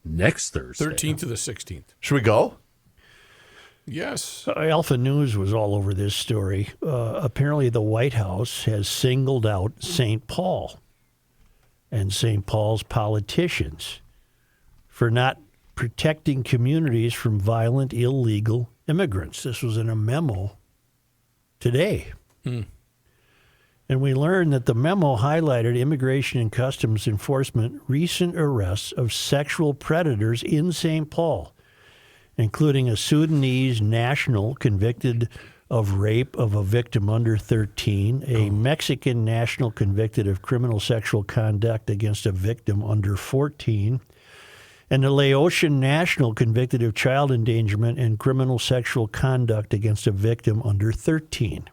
next Thursday. 13th to the 16th. Should we go? Yes. Alpha News was all over this story. Apparently, the White House has singled out St. Paul and St. Paul's politicians for not protecting communities from violent, illegal immigrants. This was in a memo today. And we learned that the memo highlighted Immigration and Customs Enforcement recent arrests of sexual predators in St. Paul, including a Sudanese national convicted of rape of a victim under 13, a Mexican national convicted of criminal sexual conduct against a victim under 14, and a Laotian national convicted of child endangerment and criminal sexual conduct against a victim under 13.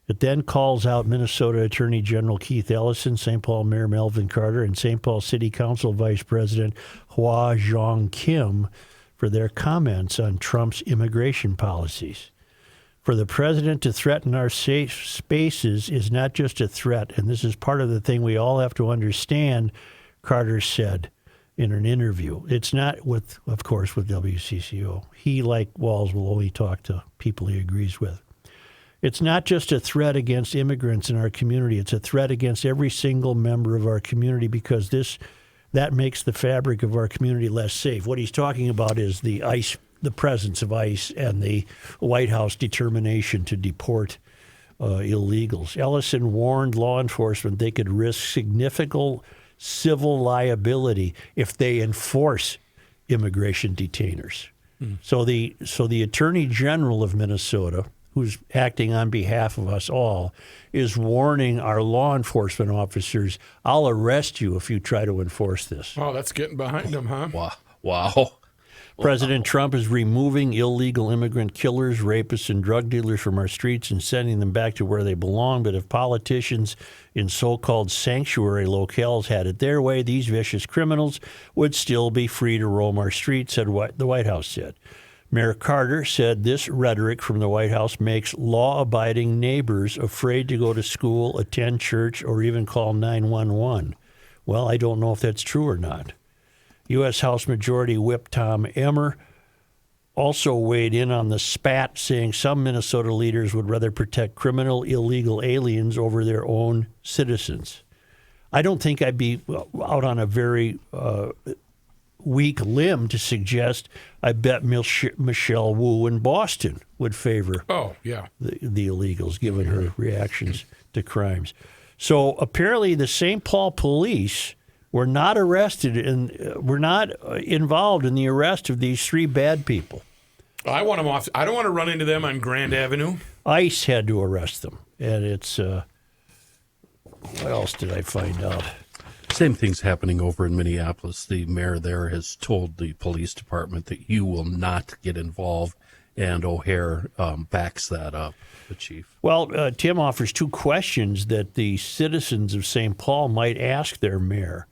It then calls out Minnesota Attorney General Keith Ellison, St. Paul Mayor Melvin Carter, and St. Paul City Council Vice President Hua Jong Kim for their comments on Trump's immigration policies. For the president to threaten our safe spaces is not just a threat, and this is part of the thing we all have to understand, Carter said in an interview. It's not with, of course, with WCCO. He, like Walls, will only talk to people he agrees with. It's not just a threat against immigrants in our community. It's a threat against every single member of our community because that makes the fabric of our community less safe. What he's talking about is the presence of ICE and the White House determination to deport illegals. Ellison warned law enforcement they could risk significant civil liability if they enforce immigration detainers. So the Attorney General of Minnesota, who's acting on behalf of us all, is warning our law enforcement officers, I'll arrest you if you try to enforce this. Oh, that's getting behind them, huh? Wow. President Trump is removing illegal immigrant killers, rapists, and drug dealers from our streets and sending them back to where they belong. But if politicians in so-called sanctuary locales had it their way, these vicious criminals would still be free to roam our streets, said what the White House said. Mayor Carter said this rhetoric from the White House makes law-abiding neighbors afraid to go to school, attend church, or even call 911. Well, I don't know if that's true or not. U.S. House Majority Whip Tom Emmer also weighed in on the spat, saying some Minnesota leaders would rather protect criminal illegal aliens over their own citizens. I don't think I'd be out on a very weak limb to suggest I bet Michelle Wu in Boston would favor the illegals, given her reactions to crimes. So apparently the St. Paul police were not arrested and were not involved in the arrest of these three bad people. I want them off. I don't want to run into them on Grand Avenue. ICE had to arrest them. And it's, what else did I find out? Same thing's happening over in Minneapolis. The mayor there has told the police department that you will not get involved, and O'Hare backs that up, the chief. Well, Tim offers two questions that the citizens of St. Paul might ask their mayor.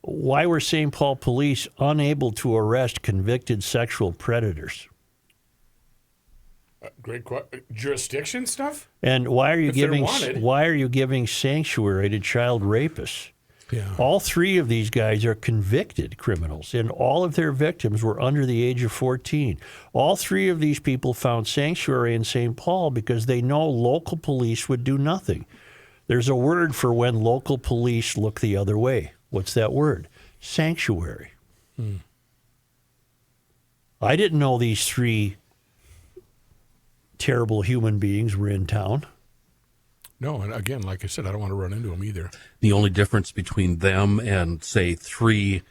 Why were St. Paul police unable to arrest convicted sexual predators? Great question. Jurisdiction stuff? And why are you giving sanctuary to child rapists? Yeah. All three of these guys are convicted criminals, and all of their victims were under the age of 14. All three of these people found sanctuary in St. Paul because they know local police would do nothing. There's a word for when local police look the other way. What's that word? Sanctuary. I didn't know these three terrible human beings were in town. No, and again, like I said, I don't want to run into them either. The only difference between them and, say, three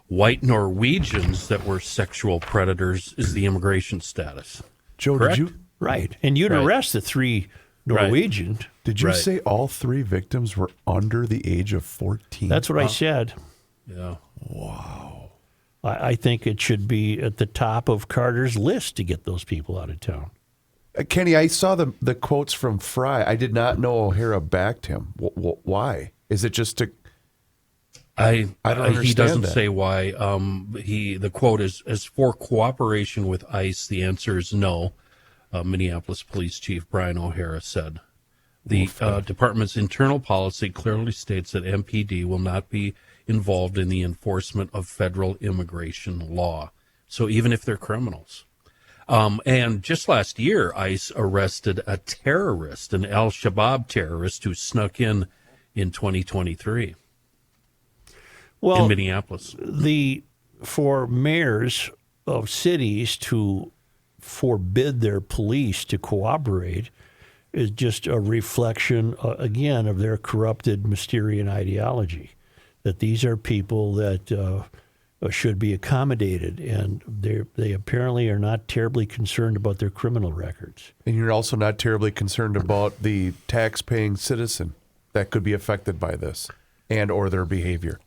white Norwegians that were sexual predators is the immigration status. Joe, correct? did you? Right. And you'd arrest the three Norwegians. Right. Did you say all three victims were under the age of 14? That's what I said. Yeah. Wow. I think it should be at the top of Carter's list to get those people out of town. Kenny, I saw the quotes from Fry. I did not know O'Hara backed him. Why? Is it just to... I don't understand. He doesn't that. say why. The quote is, as for cooperation with ICE, the answer is no. Minneapolis Police Chief Brian O'Hara said. The department's internal policy clearly states that MPD will not be involved in the enforcement of federal immigration law. So even if they're criminals. And just last year, ICE arrested a terrorist, an al-Shabaab terrorist who snuck in 2023 in Minneapolis. For mayors of cities to forbid their police to cooperate is just a reflection, again, of their corrupted Mysterian ideology, that these are people that should be accommodated, and they apparently are not terribly concerned about their criminal records. And you're also not terribly concerned about the tax-paying citizen that could be affected by this and or their behavior.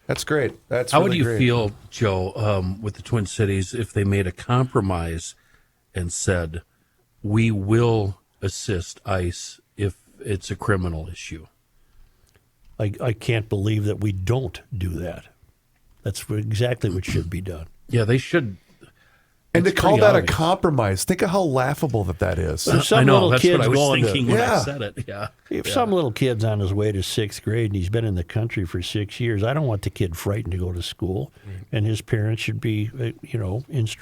That's great. That's How really would you great. feel, Joe, with the Twin Cities if they made a compromise and said, we will assist ICE if it's a criminal issue? I can't believe that we don't do that. That's exactly what should be done. Yeah, they should. And to It's call pretty that obvious. a compromise, think of how laughable that is. There's some I know, little that's kids what I was going to- thinking when Yeah. I said it. Yeah. If some little kid's on his way to 6th grade and he's been in the country for 6 years, I don't want the kid frightened to go to school, and his parents should be, instructed